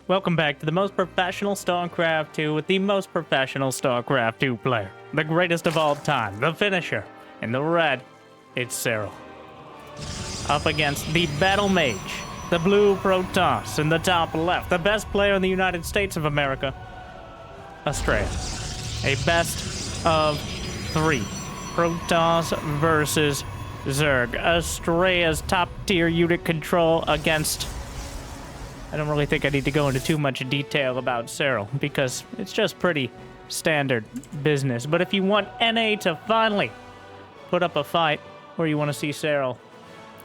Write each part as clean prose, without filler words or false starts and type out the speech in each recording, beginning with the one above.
Welcome back to the most professional StarCraft 2 with the most professional StarCraft 2 player. The greatest of all time, the finisher. In the red, it's Serral. Up against the Battle Mage, the blue Protoss in the top left, the best player in the United States of America, Astrea. A best of 3. Protoss versus Zerg. Astrea's top tier unit control against... I don't really think I need to go into too much detail about Serral because it's just pretty standard business. But if you want NA to finally put up a fight or you want to see Serral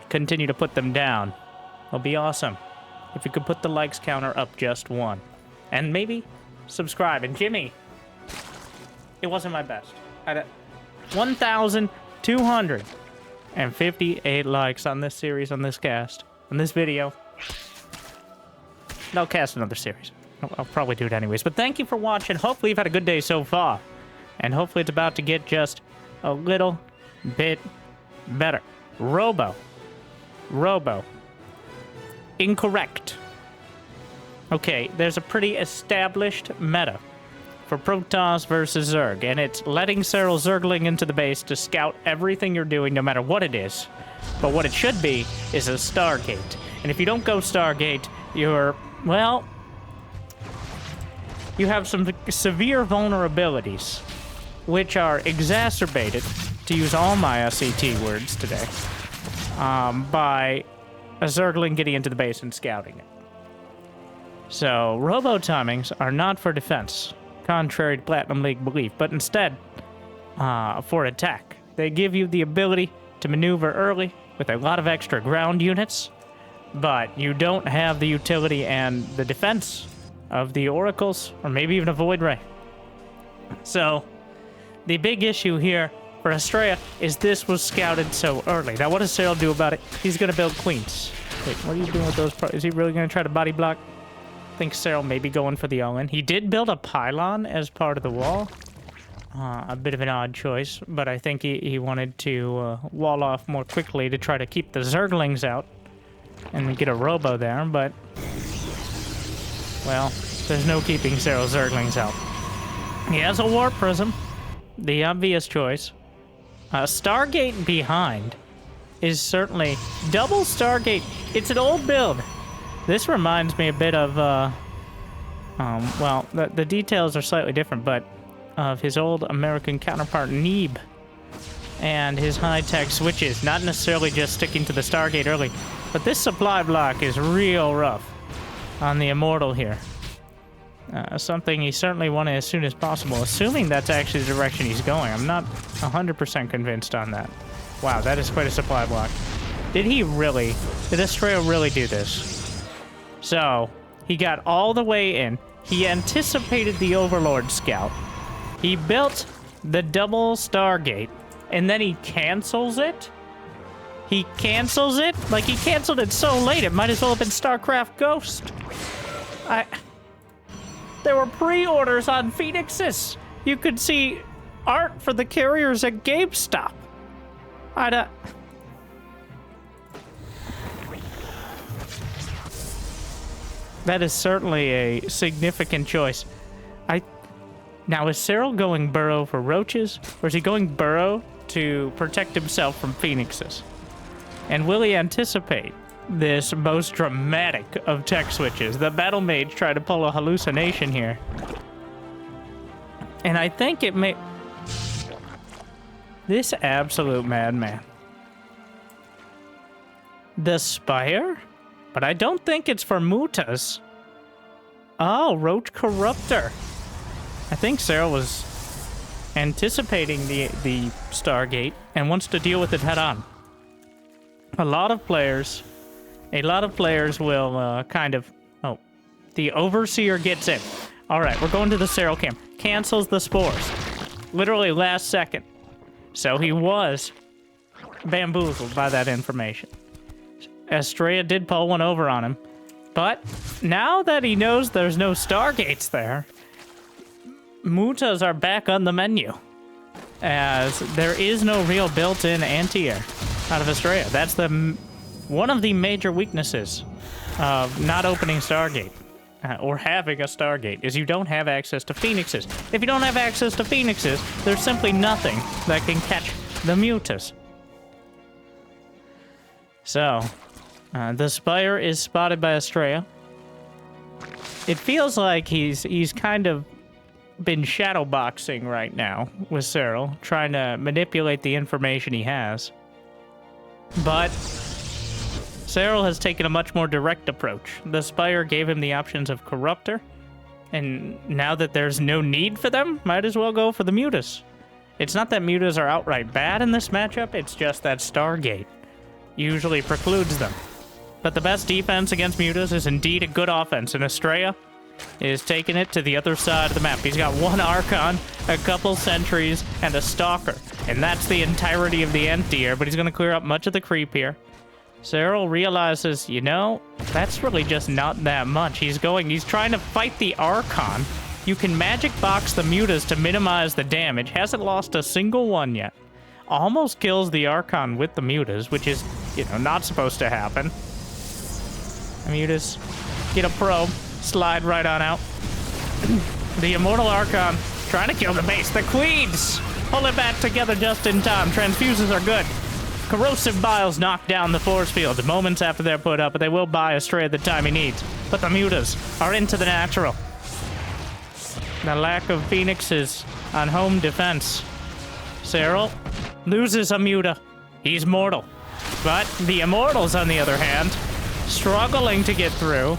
continue to put them down, it'll be awesome if you could put the likes counter up just 1. And maybe subscribe. And Jimmy, it wasn't my best. I had 1,258 likes on this series, on this cast, on this video. I'll cast another series. I'll probably do it anyways. But thank you for watching. Hopefully you've had a good day so far. And hopefully it's about to get just a little bit better. Robo. Incorrect. Okay, there's a pretty established meta for Protoss versus Zerg. And it's letting Serral Zergling into the base to scout everything you're doing, no matter what it is. But what it should be is a Stargate. And if you don't go Stargate, you're... well, you have some severe vulnerabilities, which are exacerbated, to use all my SCT words today, by a Zergling getting into the base and scouting it. So, robo-timings are not for defense, contrary to Platinum League belief, but instead for attack. They give you the ability to maneuver early with a lot of extra ground units, but you don't have the utility and the defense of the oracles, or maybe even a void ray. So, the big issue here for Astrea is this was scouted so early. Now, what does Serral do about it? He's going to build queens. Wait, what are you doing with those? Is he really going to try to body block? I think Serral may be going for the all-in. He did build a pylon as part of the wall. A bit of an odd choice, but I think he wanted to wall off more quickly to try to keep the Zerglings out. And we get a robo there, but... well, there's no keeping Serral Zerglings out. He has a Warp Prism, the obvious choice. Stargate behind is certainly... double Stargate. It's an old build. This reminds me a bit of, well, the details are slightly different, but of his old American counterpart, Neeb. And his high-tech switches, not necessarily just sticking to the Stargate early, but this supply block is real rough on the Immortal here. Something he certainly wanted as soon as possible, assuming that's actually the direction he's going. I'm not 100% convinced on that. Wow, that is quite a supply block. Did Astrea really do this? So, he got all the way in. He anticipated the Overlord Scout. He built the double Stargate. And then he cancels it? He cancels it? Like, he canceled it so late, it might as well have been StarCraft Ghost. There were pre-orders on Phoenixes. You could see art for the carriers at GameStop. That is certainly a significant choice. Now, is Serral going burrow for roaches, or is he going burrow to protect himself from phoenixes? And will he anticipate this most dramatic of tech switches? The Battle Mage tried to pull a hallucination here. And I think it may... this absolute madman. The Spire? But I don't think it's for Mutas. Oh, Roach Corruptor. I think Serral was anticipating the Stargate and wants to deal with it head on. A lot of players will kind of... oh, the Overseer gets in. All right, we're going to the Serral camp. Cancels the spores. Literally last second. So he was bamboozled by that information. Astrea did pull one over on him. But now that he knows there's no Stargates there, Mutas are back on the menu, as there is no real built-in anti-air out of Astrea. That's one of the major weaknesses of not opening Stargate. or having a Stargate, is you don't have access to Phoenixes. If you don't have access to Phoenixes, there's simply nothing that can catch the Mutas. So, the Spire is spotted by Astrea. It feels like he's kind of been shadowboxing right now with Serral, trying to manipulate the information he has. But Serral has taken a much more direct approach. The Spire gave him the options of Corruptor, and now that there's no need for them, might as well go for the Mutas. It's not that Mutas are outright bad in this matchup, it's just that Stargate usually precludes them. But the best defense against Mutas is indeed a good offense, and Astrea is taking it to the other side of the map. He's got one Archon, a couple Sentries, and a Stalker. And that's the entirety of the anti-air, but he's going to clear up much of the creep here. Serral realizes, you know, that's really just not that much. He's trying to fight the Archon. You can magic box the Mutas to minimize the damage. Hasn't lost a single one yet. Almost kills the Archon with the Mutas, which is, you know, not supposed to happen. The Mutas get a probe. Slide right on out. The Immortal Archon trying to kill the base. The Queens pull it back together just in time. Transfuses are good. Corrosive Biles knock down the force field moments after they're put up, but they will buy Astrea the time he needs. But the Mutas are into the natural. The lack of Phoenixes on home defense. Serral loses a Muta. He's mortal. But the Immortals, on the other hand, struggling to get through.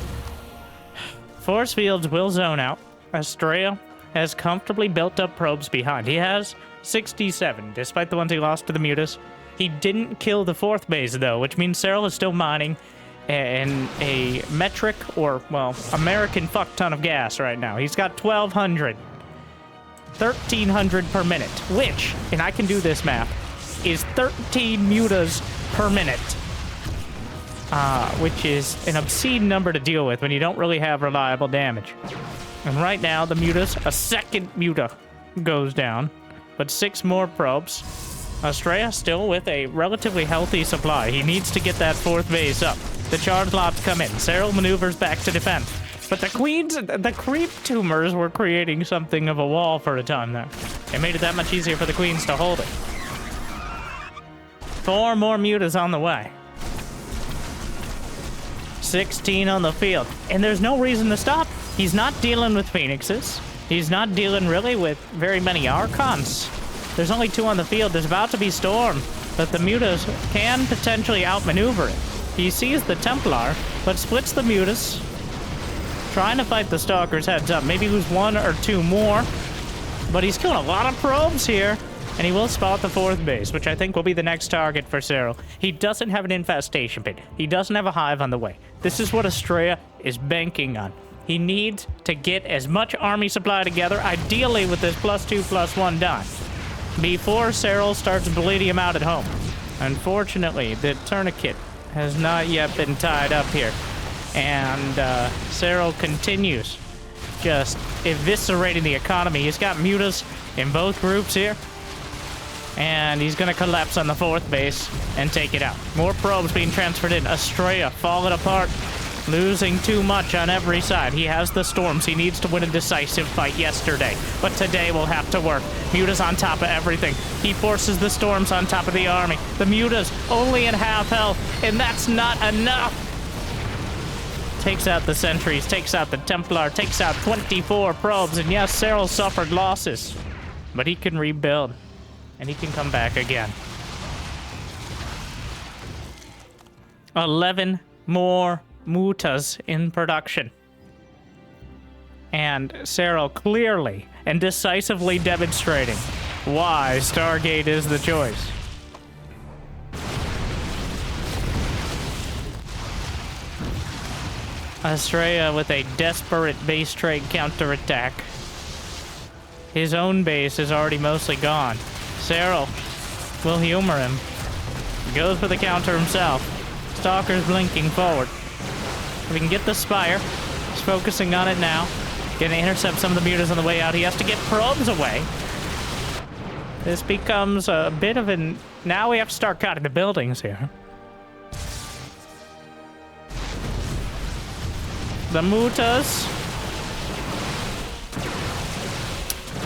Force fields will zone out. Astrea has comfortably built up probes behind. He has 67, despite the ones he lost to the Mutas. He didn't kill the fourth base, though, which means Serral is still mining a metric, or, well, American fuck ton of gas right now. He's got 1,200. 1,300 per minute, which, and I can do this math, is 13 Mutas per minute. Which is an obscene number to deal with when you don't really have reliable damage. And right now, the Mutas, a second Muta goes down, but 6 more probes. Astrea still with a relatively healthy supply. He needs to get that fourth base up. The charge lots come in. Serral maneuvers back to defend. But the Queens, the creep tumors were creating something of a wall for a time there. It made it that much easier for the Queens to hold it. 4 more Mutas on the way. 16 on the field, and there's no reason to stop. He's not dealing with Phoenixes. He's not dealing really with very many Archons. There's only 2 on the field. There's about to be Storm, but the Mutas can potentially outmaneuver it. He sees the Templar, but splits the Mutas, trying to fight the Stalkers heads up. Maybe lose 1 or 2 more, but he's killing a lot of probes here. And he will spot the fourth base, which I think will be the next target for Serral. He doesn't have an infestation pit. He doesn't have a hive on the way. This is what Astrea is banking on. He needs to get as much army supply together, ideally with this +2/+1 done, before Serral starts bleeding him out at home. Unfortunately, the tourniquet has not yet been tied up here. And Serral continues just eviscerating the economy. He's got Mutas in both groups here. And he's going to collapse on the fourth base and take it out. More probes being transferred in. Astrea falling apart, losing too much on every side. He has the Storms. He needs to win a decisive fight yesterday, but today will have to work. Muta's on top of everything. He forces the Storms on top of the army. The Muta's only in half health, and that's not enough. Takes out the Sentries, takes out the Templar, takes out 24 probes, and yes, Serral suffered losses, but he can rebuild. And he can come back again. 11 more Mutas in production. And Serral clearly and decisively demonstrating why Stargate is the choice. Astrea with a desperate base trade counterattack. His own base is already mostly gone. Serral will humor him. He goes for the counter himself. Stalker's blinking forward. If we can get the Spire, he's focusing on it now. Gonna intercept some of the Mutas on the way out. He has to get probes away. This becomes a bit of an... Now we have to start cutting the buildings here. The Mutas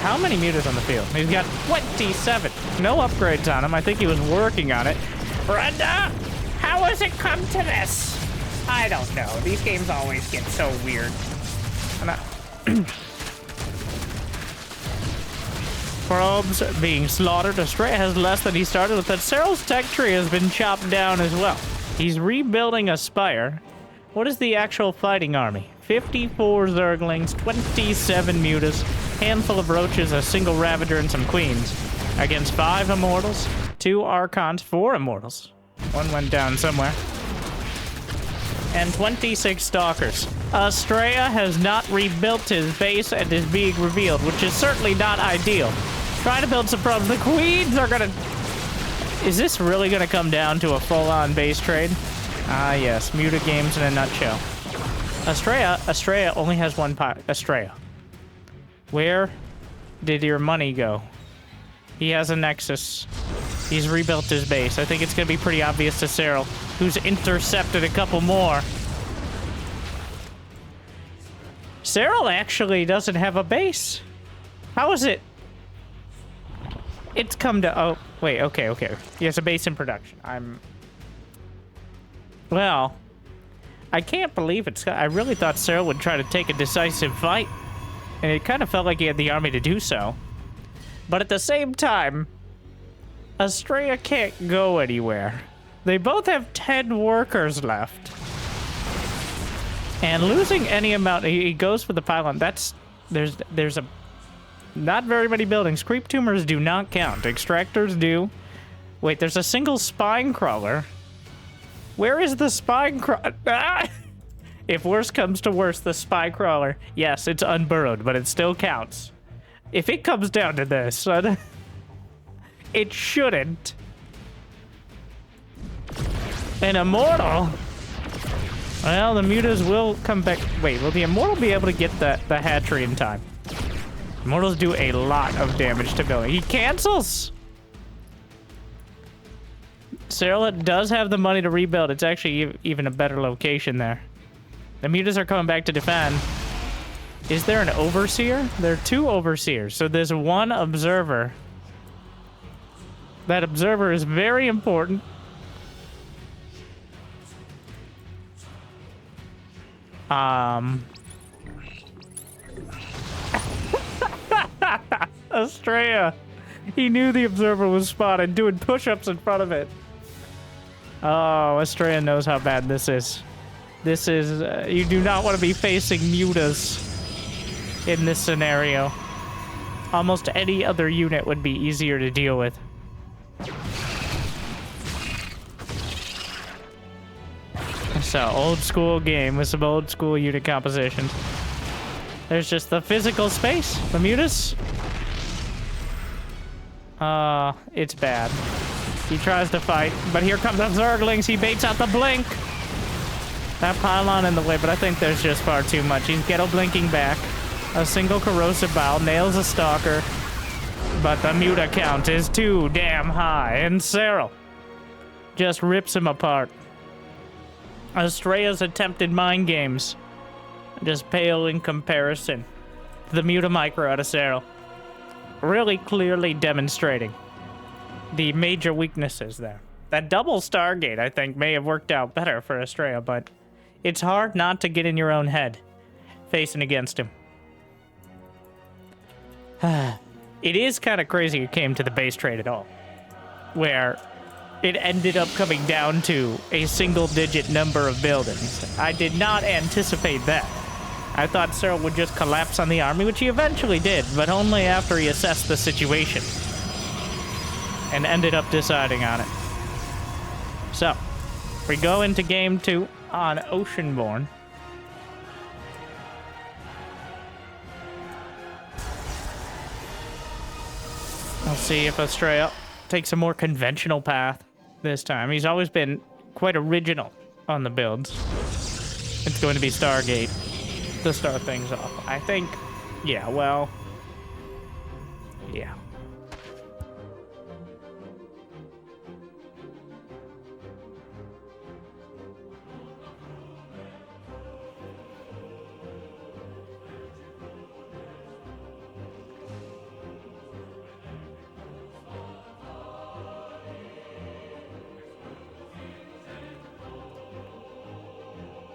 How many mutas on the field? He's got 27. No upgrades on him. I think he was working on it. Brenda, how has it come to this? I don't know. These games always get so weird. Probes being slaughtered. Astrea has less than he started with, but Serral's tech tree has been chopped down as well. He's rebuilding a spire. What is the actual fighting army? 54 Zerglings, 27 mutas, handful of roaches, a single ravager, and some queens. Against 5 immortals, 2 archons, 4 immortals. One went down somewhere. And 26 stalkers. Astrea has not rebuilt his base and is being revealed, which is certainly not ideal. Trying to build some problems. The queens are gonna... Is this really gonna come down to a full-on base trade? Ah, yes. Muta games in a nutshell. Astrea only has one pilot. Astrea. Where did your money go? He has a Nexus. He's rebuilt his base. I think it's gonna be pretty obvious to Serral, who's intercepted a couple more. Serral actually doesn't have a base. How is it? It's come to... Oh, wait, okay. He has a base in production. Well, I can't believe it's... I really thought Serral would try to take a decisive fight. And it kind of felt like he had the army to do so. But at the same time, Astrea can't go anywhere. They both have 10 workers left. And losing any amount... He goes for the pylon. That's... There's a... Not very many buildings. Creep tumors do not count. Extractors do. Wait, there's a single spine crawler. Where is the spine crawler? Ah! If worse comes to worse, the spine crawler. Yes, it's unburrowed, but it still counts. If it comes down to this, it shouldn't. An immortal? Well, the mutas will come back. Wait, will the immortal be able to get the hatchery in time? Immortals do a lot of damage to building. He cancels! Serral does have the money to rebuild. It's actually even a better location there. The mutas are coming back to defend. Is there an overseer? There are 2 overseers, so there's 1 observer. That observer is very important. Astrea. He knew the observer was spotted, doing push-ups in front of it. Oh, Astrea knows how bad this is. This is... you do not want to be facing mutas in this scenario. Almost any other unit would be easier to deal with. So, old school game with some old school unit compositions. There's just the physical space. The mutas. It's bad. He tries to fight, but here comes the Zerglings. He baits out the blink. That pylon in the way, but I think there's just far too much. He's ghetto blinking back. A single corrosive bow nails a stalker, but the muta count is too damn high, and Serral just rips him apart. Astrea's attempted mind games just pale in comparison to the muta micro out of Serral. Really clearly demonstrating the major weaknesses there. That double Stargate, I think, may have worked out better for Astrea, but it's hard not to get in your own head facing against him. It is kind of crazy it came to the base trade at all, where it ended up coming down to a single-digit number of buildings. I did not anticipate that. I thought Serral would just collapse on the army, which he eventually did, but only after he assessed the situation and ended up deciding on it. So, we go into game 2 on Oceanborn. We'll see if Astrea takes a more conventional path this time. He's always been quite original on the builds. It's going to be Stargate to start things off. I think, yeah, well, yeah.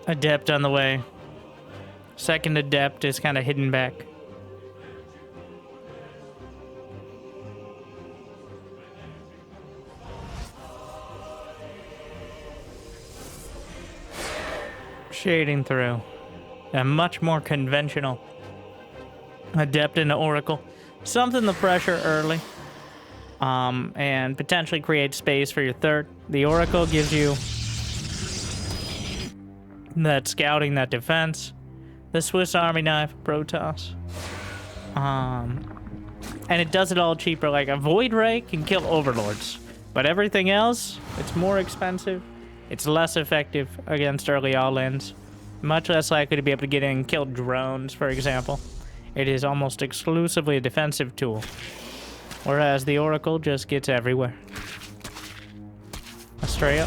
Adept on the way. Second Adept is kind of hidden back. Shading through. A much more conventional Adept into Oracle. Something to pressure early. And potentially create space for your third. The Oracle gives you that scouting, that defense. The Swiss Army knife, Protoss. And it does it all cheaper. Like a Void Ray can kill Overlords. But everything else, it's more expensive. It's less effective against early all-ins. Much less likely to be able to get in and kill drones, for example. It is almost exclusively a defensive tool. Whereas the Oracle just gets everywhere. Astrea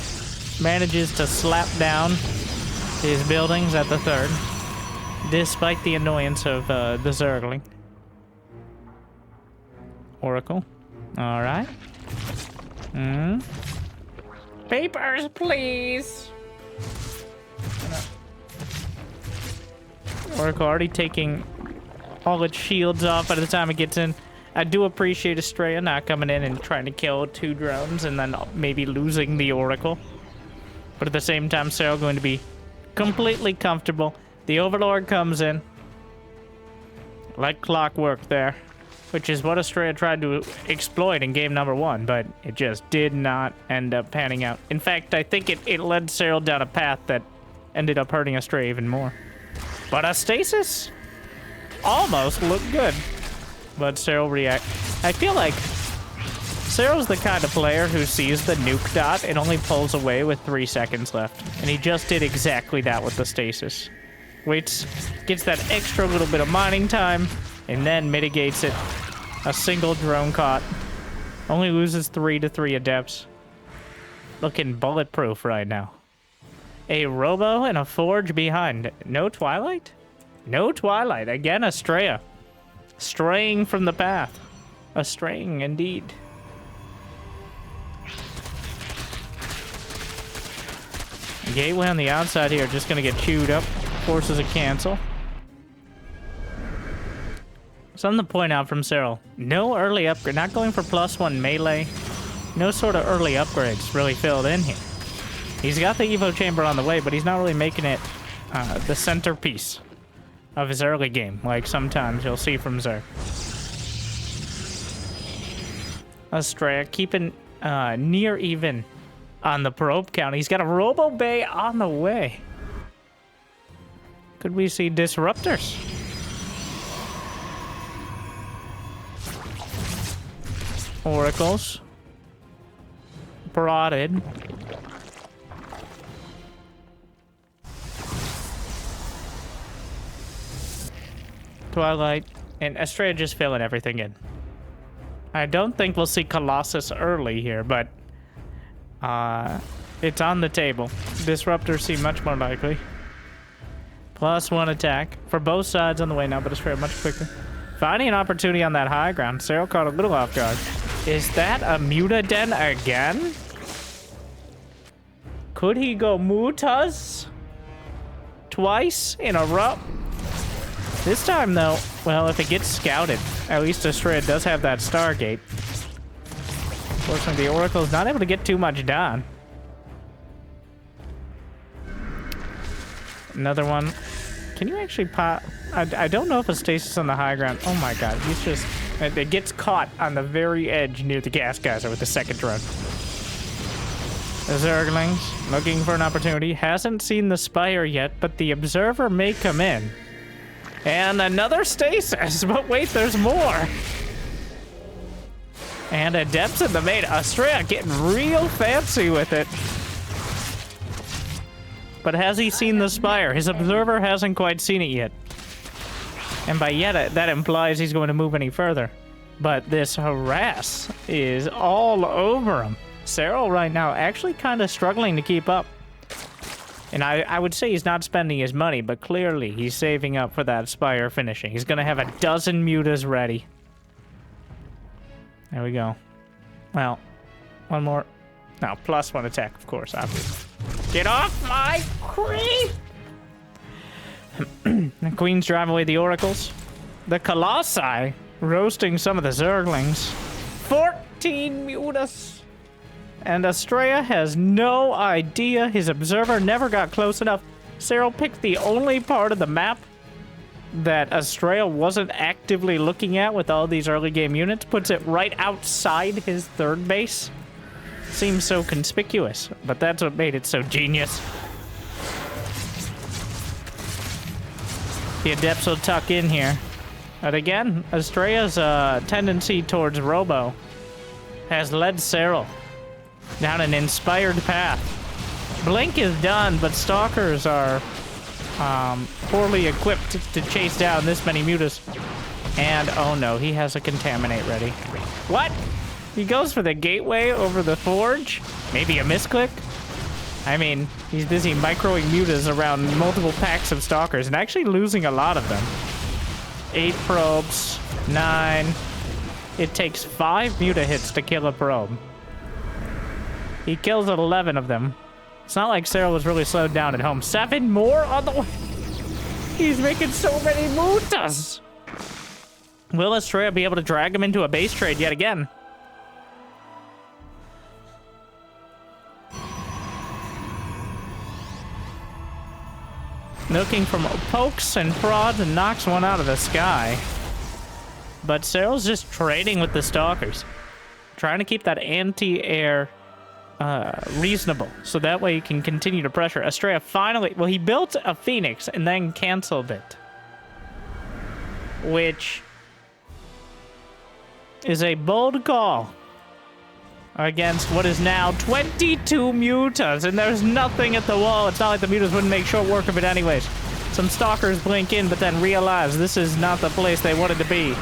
manages to slap down his buildings at the third, despite the annoyance of the Zergling. Oracle. Alright. Papers, please! Oracle already taking all its shields off by the time it gets in. I do appreciate Astrea not coming in and trying to kill 2 drones and then maybe losing the Oracle. But at the same time, Serral going to be completely comfortable. The Overlord comes in like clockwork there, which is what Astrea tried to exploit in game number 1, but it just did not end up panning out. In fact, I think it led Serral down a path that ended up hurting Astrea even more. But a stasis almost looked good. But Serral react. I feel like Serral's the kind of player who sees the nuke dot and only pulls away with 3 seconds left. And he just did exactly that with the stasis. Waits, gets that extra little bit of mining time, and then mitigates it. A single drone caught. Only loses 3 to 3 adepts. Looking bulletproof right now. A Robo and a Forge behind. No Twilight? No Twilight. Again, Astrea. Straying from the path. Straying indeed. Gateway on the outside here, just gonna get chewed up. Forces a cancel. Something to point out from Serral. No early upgrade, not going for +1 melee. No sort of early upgrades really filled in here. He's got the Evo Chamber on the way, but he's not really making it the centerpiece of his early game, like sometimes you'll see from Zerg. Astrea keeping near even on the probe count. He's got a Robo Bay on the way. Could we see disruptors? Oracles. Prodded. Twilight, and Astrea just filling everything in. I don't think we'll see Colossus early here, but it's on the table. Disruptors seem much more likely. +1 attack for both sides on the way now, but Astrea much quicker. Finding an opportunity on that high ground. Serral caught a little off guard. Is that a Mutaden again? Could he go Mutas twice in a row? This time, though, well, if it gets scouted, at least Astrea does have that Stargate. Unfortunately, the Oracle's not able to get too much done. Another one. Can you actually pop? I don't know if a stasis on the high ground. Oh my god, he's just... It gets caught on the very edge near the gas geyser with the second drone. The Zerglings looking for an opportunity. Hasn't seen the Spire yet, but the Observer may come in. And another stasis, but wait, there's more. And Adepts in the main. Astrea getting real fancy with it. But has he seen the Spire? His Observer hasn't quite seen it yet. And by yet, that implies he's going to move any further. But this harass is all over him. Serral right now actually kind of struggling to keep up. And I would say he's not spending his money, but clearly he's saving up for that Spire finishing. He's going to have a dozen mutas ready. There we go. Well, one more. No, +1 attack, of course, obviously. Get off my creep! The queens drive away the oracles. The colossi roasting some of the zerglings. 14 mutas. And Astrea has no idea. His observer never got close enough. Serral picked the only part of the map that Astrea wasn't actively looking at with all these early game units. Puts it right outside his third base. Seems so conspicuous, but that's what made it so genius. The Adepts will tuck in here. But again, Astrea's tendency towards Robo has led Serral down an inspired path. Blink is done, but Stalkers are poorly equipped to chase down this many mutas. And, oh no, he has a Contaminate ready. What? He goes for the gateway over the forge? Maybe a misclick? I mean, he's busy microing mutas around multiple packs of Stalkers and actually losing a lot of them. 8 probes, 9. It takes 5 muta hits to kill a probe. He kills 11 of them. It's not like Serral was really slowed down at home. 7 more on the way. He's making so many mutas. Will Astrea be able to drag him into a base trade yet again? Looking for pokes and prods and knocks one out of the sky. But Serral's just trading with the Stalkers. Trying to keep that anti-air reasonable. So that way he can continue to pressure. Astrea finally... Well, he built a Phoenix and then canceled it. Which is a bold call against what is now 22 mutas, and there's nothing at the wall. It's not like the mutas wouldn't make short work of it anyways. Some Stalkers blink in, but then realize this is not the place they wanted to be.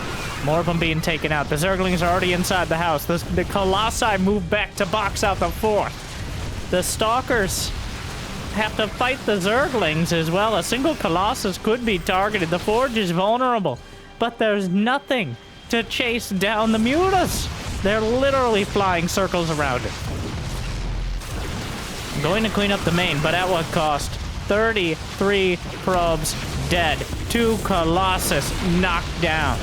More of them being taken out. The Zerglings are already inside the house. The Colossi move back to box out the 4th. The Stalkers have to fight the Zerglings as well. A single Colossus could be targeted. The Forge is vulnerable, but there's nothing to chase down the mutas. They're literally flying circles around it. Going to clean up the main, but at what cost? 33 probes dead. 2 Colossus knocked down.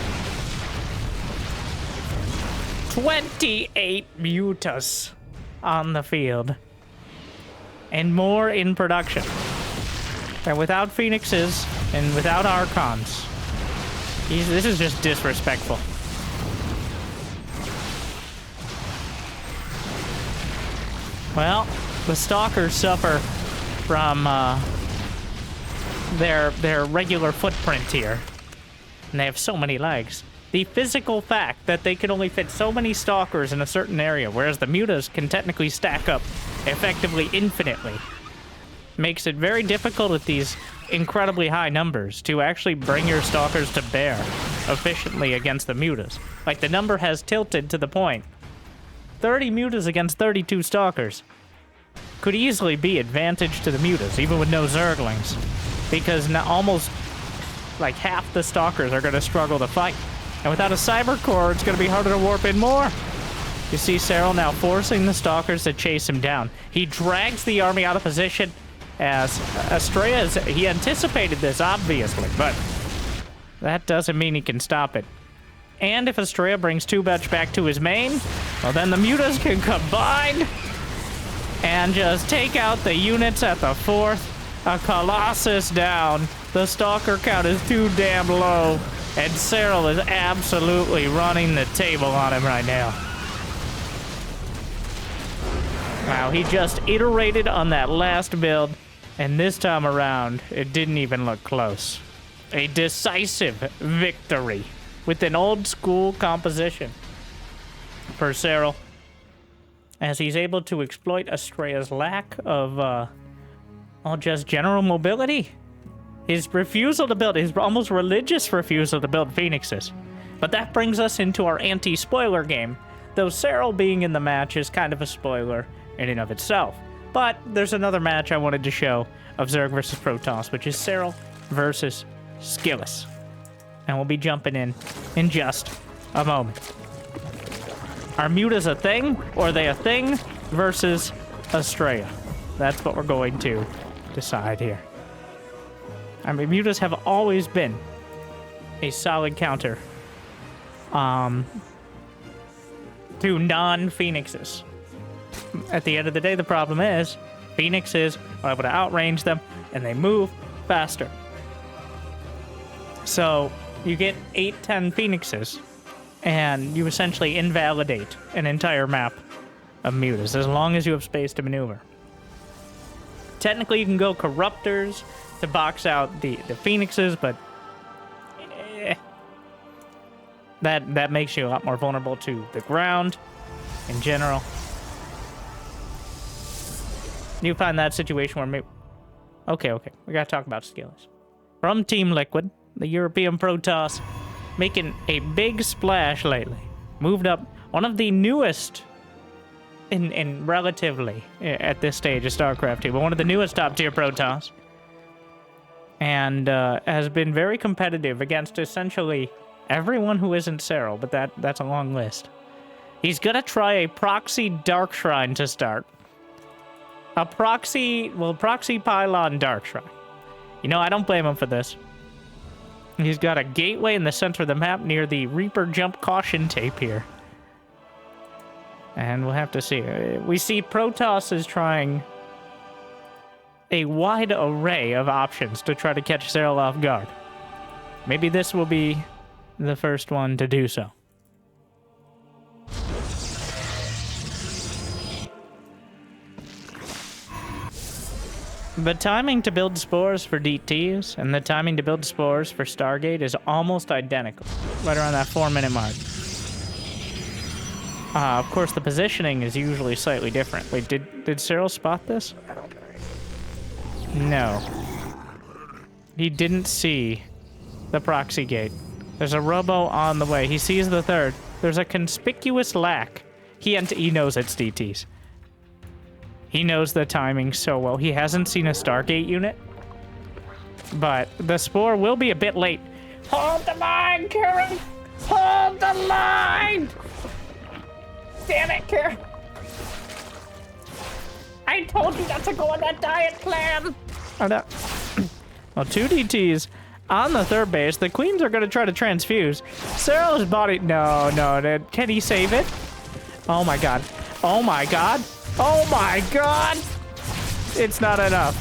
28 mutas on the field. And more in production. And without Phoenixes and without Archons. This is just disrespectful. Well, the Stalkers suffer from their regular footprint here. And they have so many legs. The physical fact that they can only fit so many Stalkers in a certain area, whereas the mutas can technically stack up effectively infinitely, makes it very difficult at these incredibly high numbers to actually bring your Stalkers to bear efficiently against the mutas. Like, the number has tilted to the point 30 mutas against 32 Stalkers could easily be advantage to the mutas, even with no Zerglings. Because now almost like half the Stalkers are going to struggle to fight. And without a Cyber Core, it's going to be harder to warp in more. You see Serral now forcing the Stalkers to chase him down. He drags the army out of position as Astrea he anticipated this, obviously, but that doesn't mean he can stop it. And if Astrea brings 2 batch back to his main, well, then the mutas can combine and just take out the units at the 4th. A Colossus down. The Stalker count is too damn low, and Serral is absolutely running the table on him right now. Wow, he just iterated on that last build, and this time around, it didn't even look close. A decisive victory with an old-school composition for Serral, as he's able to exploit Astrea's lack of, just general mobility. His refusal to build, his almost religious refusal to build Phoenixes. But that brings us into our anti-spoiler game, though Serral being in the match is kind of a spoiler in and of itself. But there's another match I wanted to show of Zerg versus Protoss, which is Serral versus Skillis. And we'll be jumping in just a moment. Are mutas a thing, or are they a thing versus Astrea? That's what we're going to decide here. I mean, mutas have always been a solid counter to non-phoenixes. At the end of the day, the problem is phoenixes are able to outrange them, and they move faster. So you get 8-10 phoenixes, and you essentially invalidate an entire map of mutas, as long as you have space to maneuver. Technically, you can go corruptors to box out the phoenixes, but that makes you a lot more vulnerable to the ground in general. You find that situation where maybe... Okay, we gotta talk about skills. From Team Liquid, the European Protoss, making a big splash lately. Moved up, one of the newest in relatively at this stage of StarCraft 2, but one of the newest top tier Protoss, and has been very competitive against essentially everyone who isn't Serral, but that's a long list. He's gonna try a proxy Dark Shrine to start. A proxy pylon Dark Shrine. You know, I don't blame him for this. He's got a gateway in the center of the map near the Reaper jump caution tape here. And we'll have to see. We see Protoss is trying a wide array of options to try to catch Serral off guard. Maybe this will be the first one to do so. The timing to build spores for DTs and the timing to build spores for Stargate is almost identical. Right around that 4-minute mark. Of course, the positioning is usually slightly different. Wait, did Serral spot this? No. He didn't see the proxy gate. There's a robo on the way. He sees the third. There's a conspicuous lack. He knows it's DTs. He knows the timing so well. He hasn't seen a Stargate unit. But the spore will be a bit late. Hold the line, Karen! Hold the line! Damn it, Karen! I told you not to go on that diet plan! Oh, no. Well, 2 DTs on the third base. The queens are going to try to transfuse. Serral's body... No. Can he save it? Oh, my God. Oh, my God. Oh, my God. It's not enough.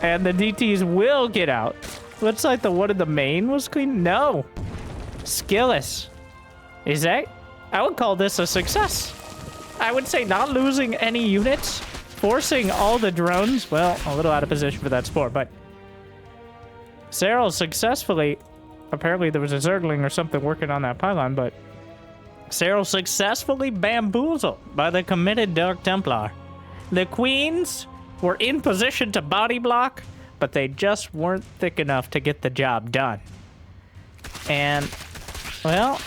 And the DTs will get out. Looks like the one in the main was clean. No. Skillless. Is that... I would call this a success. I would say not losing any units, forcing all the drones, well, a little out of position for that sport, but Serral successfully, apparently there was a Zergling or something working on that pylon, but Serral successfully bamboozled by the committed Dark Templar. The queens were in position to body block, but they just weren't thick enough to get the job done. And, well...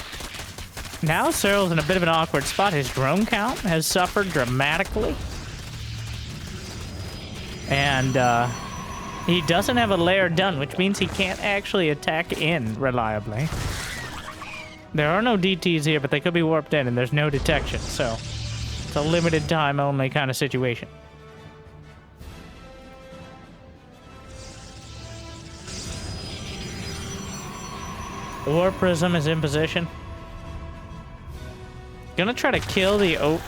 Now Serral's in a bit of an awkward spot. His drone count has suffered dramatically. And he doesn't have a lair done, which means he can't actually attack in reliably. There are no DTs here, but they could be warped in, and there's no detection, so it's a limited time only kind of situation. War Prism is in position. Gonna try to kill the... Oh,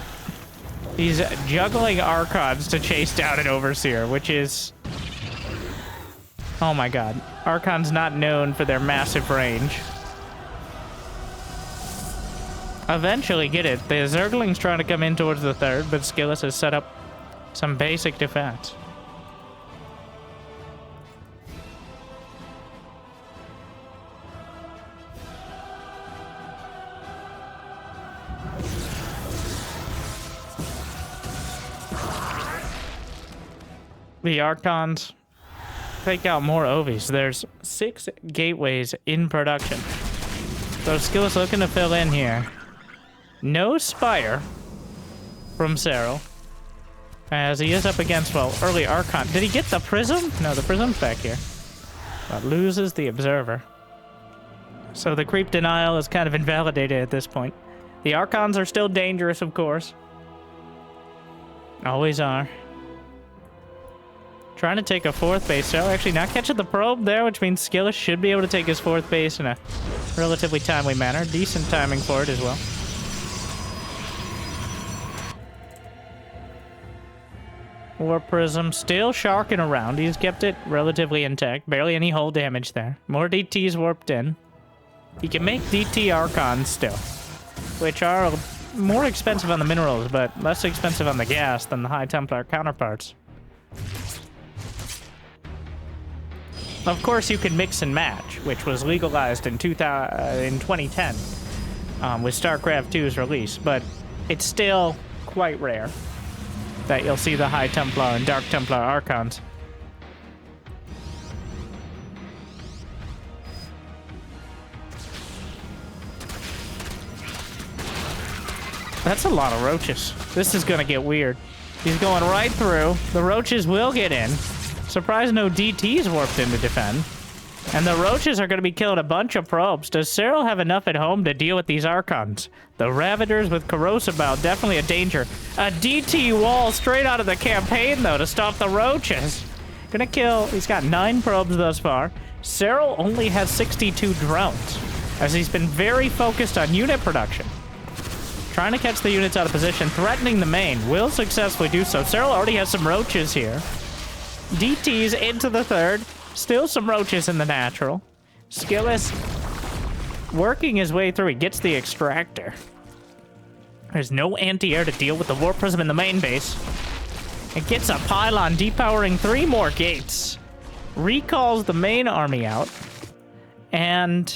he's juggling Archons to chase down an Overseer, which is... Oh my God. Archon's not known for their massive range. Eventually get it. The Zergling's trying to come in towards the third, but Skillless has set up some basic defense. The Archons take out more Ovies. There's 6 gateways in production. So Skillless looking to fill in here. No Spire from Serral, as he is up against, well, early Archon. Did he get the Prism? No, the Prism's back here. But loses the Observer. So the creep denial is kind of invalidated at this point. The Archons are still dangerous, of course. Always are. Trying to take a 4th base. So actually not catching the probe there, which means Skillis should be able to take his 4th base in a relatively timely manner. Decent timing for it as well. Warp Prism still sharking around. He's kept it relatively intact. Barely any hull damage there. More DTs warped in. He can make DT Archons still, which are more expensive on the minerals, but less expensive on the gas than the High Templar counterparts. Of course, you can mix and match, which was legalized in 2010 with StarCraft 2's release, but it's still quite rare that you'll see the High Templar and Dark Templar Archons. That's a lot of roaches. This is gonna get weird. He's going right through. The roaches will get in. Surprised no DTs warped in to defend. And the roaches are gonna be killing a bunch of probes. Does Serral have enough at home to deal with these Archons? The Ravagers with Corrosive Bow, definitely a danger. A DT wall straight out of the campaign, though, to stop the roaches. Gonna kill... He's got 9 probes thus far. Serral only has 62 drones, as he's been very focused on unit production. Trying to catch the units out of position, threatening the main. Will successfully do so. Serral already has some roaches here. DTs into the 3rd. Still some roaches in the natural. Skillis working his way through. He gets the extractor. There's no anti-air to deal with the Warp Prism in the main base. It gets a pylon, depowering 3 more gates. Recalls the main army out. And...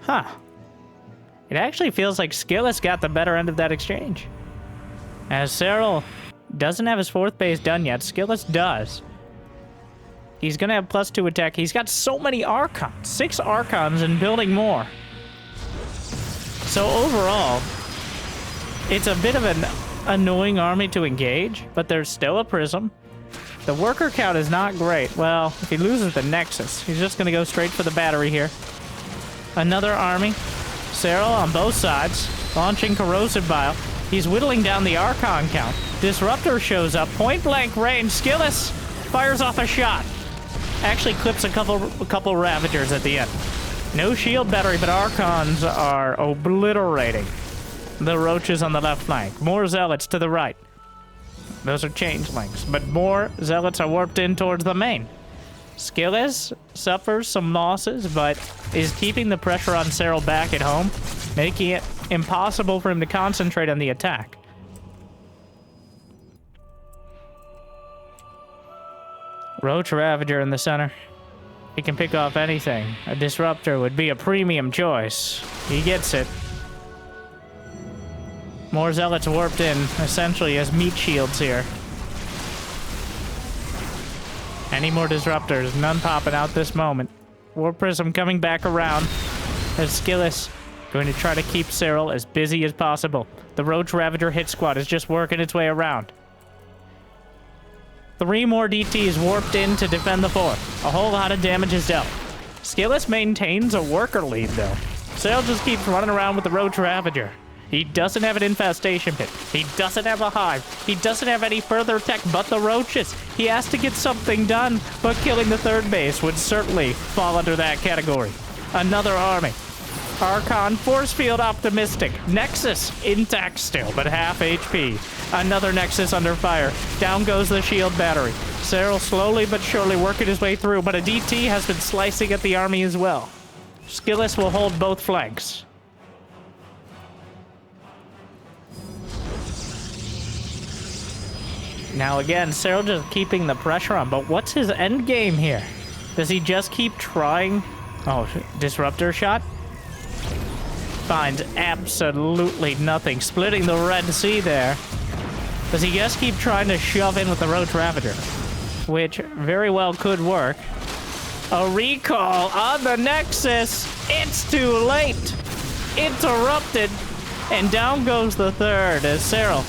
Huh. It actually feels like Skillis got the better end of that exchange. As Serral doesn't have his 4th base done yet, Skillis does. He's gonna have +2 attack. He's got so many Archons. 6 Archons and building more. So overall, it's a bit of an annoying army to engage, but there's still a Prism. The worker count is not great. Well, if he loses the Nexus, he's just gonna go straight for the battery here. Another army. Serral on both sides, launching Corrosive Bile. He's whittling down the Archon count. Disruptor shows up, point-blank range. Skillis fires off a shot. Actually clips a couple Ravagers at the end. No shield battery, but Archons are obliterating the roaches on the left flank. More Zealots to the right. Those are changelings, but more Zealots are warped in towards the main. Skillis suffers some losses, but is keeping the pressure on Serral back at home, making it impossible for him to concentrate on the attack. Roach Ravager in the center. He can pick off anything. A Disruptor would be a premium choice. He gets it. More Zealots warped in, essentially as meat shields here. Any more Disruptors? None popping out this moment. Warp Prism coming back around. As Skillis going to try to keep Serral as busy as possible. The Roach Ravager hit squad is just working its way around. 3 more DTs warped in to defend the 4th. A whole lot of damage is dealt. Skillis maintains a worker lead, though. Serral just keeps running around with the Roach Ravager. He doesn't have an infestation pit. He doesn't have a hive. He doesn't have any further tech but the roaches. He has to get something done, but killing the 3rd base would certainly fall under that category. Another army. Archon, Force Field optimistic. Nexus intact still, but half HP. Another Nexus under fire. Down goes the shield battery. Serral slowly but surely working his way through, but a DT has been slicing at the army as well. Skillis will hold both flanks. Now again, Serral just keeping the pressure on, but what's his end game here? Does he just keep trying? Oh, Disruptor shot? Finds absolutely nothing. Splitting the Red Sea there. Does he just keep trying to shove in with the Roach Ravager? Which very well could work. A recall on the Nexus. It's too late. Interrupted. And down goes the 3rd as Serral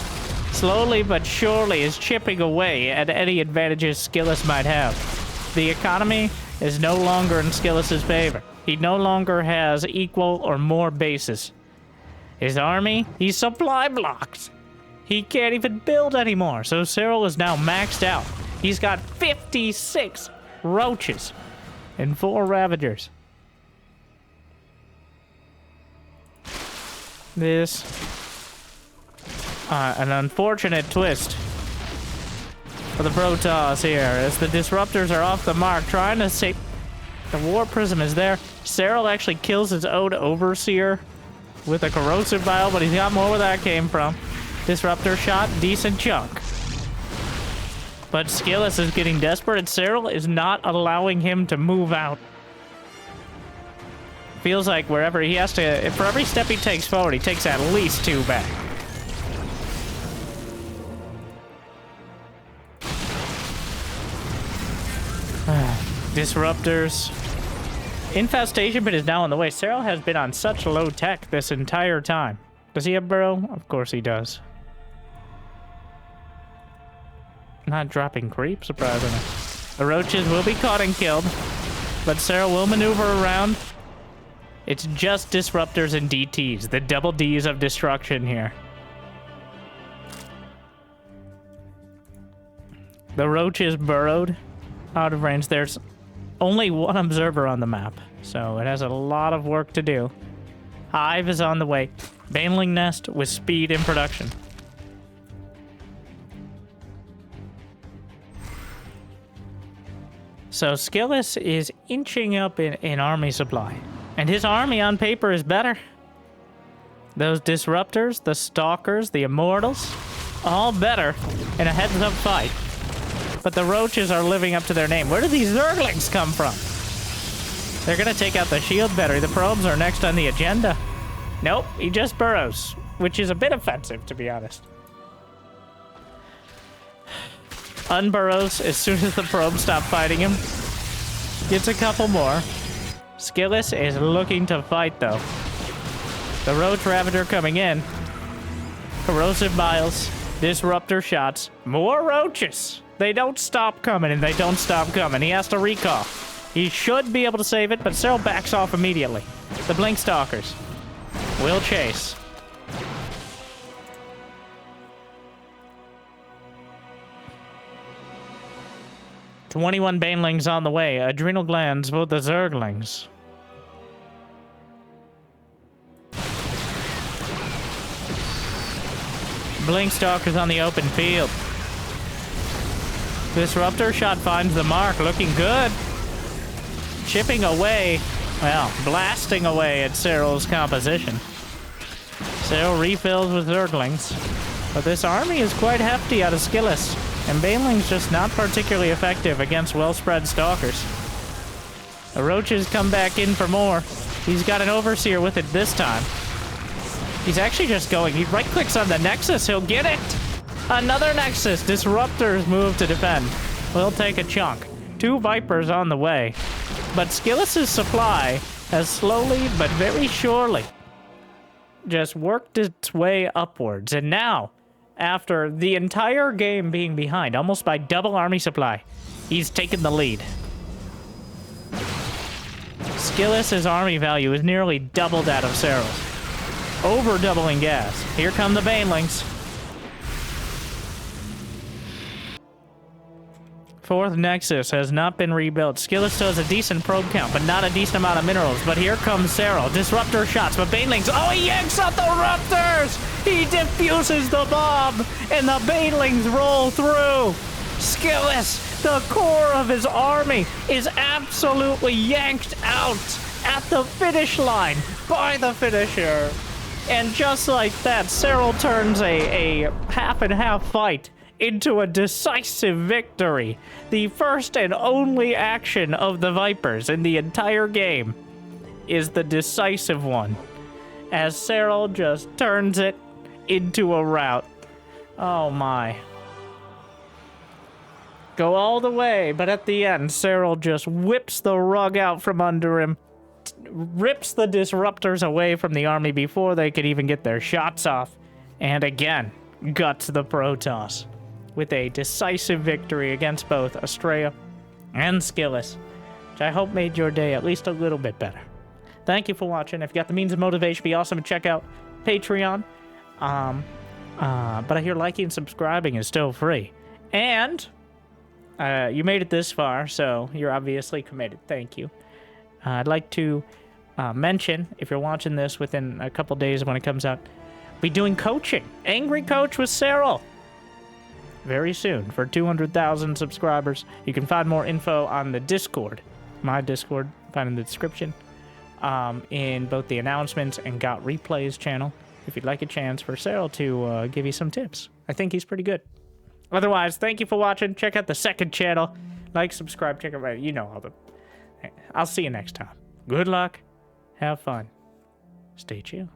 slowly but surely is chipping away at any advantages Skillis might have. The economy is no longer in Skillis' favor. He no longer has equal or more bases. His army, he's supply blocked. He can't even build anymore. So Serral is now maxed out. He's got 56 roaches and 4 ravagers. This an unfortunate twist for the Protoss here, as the disruptors are off the mark, trying to save. The War Prism is there. Serral actually kills his own Overseer with a corrosive bile, but he's got more where that came from. Disruptor shot, decent chunk. But Skillis is getting desperate, and Serral is not allowing him to move out. Feels like wherever he has to, for every step he takes forward, he takes at least 2 back. Disruptors. Infestation pit is now on the way. Serral has been on such low tech this entire time. Does he have burrow? Of course he does. Not dropping creep, surprisingly. The roaches will be caught and killed, but Serral will maneuver around. It's just disruptors and DTs, the double Ds of destruction here. The roach is burrowed out of range. There's only 1 observer on the map, so it has a lot of work to do. Hive is on the way. Baneling nest with speed in production. So Skillis is inching up in army supply. And his army on paper is better. Those disruptors, the stalkers, the immortals, all better in a heads-up fight. But the roaches are living up to their name. Where do these Zerglings come from? They're gonna take out the shield battery. The probes are next on the agenda. Nope, he just burrows, which is a bit offensive, to be honest. Unburrows as soon as the probes stop fighting him. Gets a couple more. Skillis is looking to fight, though. The Roach Ravager coming in. Corrosive biles. Disruptor shots. More roaches! They don't stop coming, and they don't stop coming. He has to recall. He should be able to save it, but Serral backs off immediately. The Blink Stalkers will chase. "21 banelings on the way. Adrenal glands for the Zerglings." Blink Stalkers on the open field. Disruptor shot finds the mark. Looking good. Chipping away. Well, blasting away at Serral's composition. Serral refills with Zerglings. But this army is quite hefty out of Skillis. And Baneling's just not particularly effective against well-spread stalkers. The roaches come back in for more. He's got an Overseer with it this time. He's actually just going, he right-clicks on the Nexus, he'll get it! Another Nexus! Disruptors move to defend. We'll take a chunk. 2 Vipers on the way. But Skillis' supply has slowly but very surely just worked its way upwards. And now, after the entire game being behind, almost by double army supply, he's taken the lead. Skillis' army value is nearly double that of Serral's. Over doubling gas. Here come the Banelings. 4th Nexus has not been rebuilt. Skillis still has a decent probe count, but not a decent amount of minerals. But here comes Serral. Disruptor shots, but Banelings... Oh, he yanks out the Raptors! He diffuses the bomb, and the Banelings roll through. Skillis, the core of his army, is absolutely yanked out at the finish line by the finisher. And just like that, Serral turns a half-and-half fight into a decisive victory. The first and only action of the Vipers in the entire game is the decisive one, as Serral just turns it into a rout. Oh my. Go all the way, but at the end, Serral just whips the rug out from under him, rips the disruptors away from the army before they could even get their shots off, and again, guts the Protoss with a decisive victory against both Astrea and Skillis, which I hope made your day at least a little bit better. Thank you for watching. If you got the means and motivation, be awesome to check out Patreon. But I hear liking and subscribing is still free. And you made it this far, so you're obviously committed. Thank you. I'd like to mention, if you're watching this within a couple days when it comes out, be doing coaching. Angry Coach with Serral. Very soon for 200,000 subscribers. You can find more info on the Discord. My Discord, find in the description. In both the announcements and Got Replays channel. If you'd like a chance for Serral to give you some tips. I think he's pretty good. Otherwise, thank you for watching. Check out the second channel. Like, subscribe, check out, you know all the... I'll see you next time. Good luck. Have fun. Stay chill.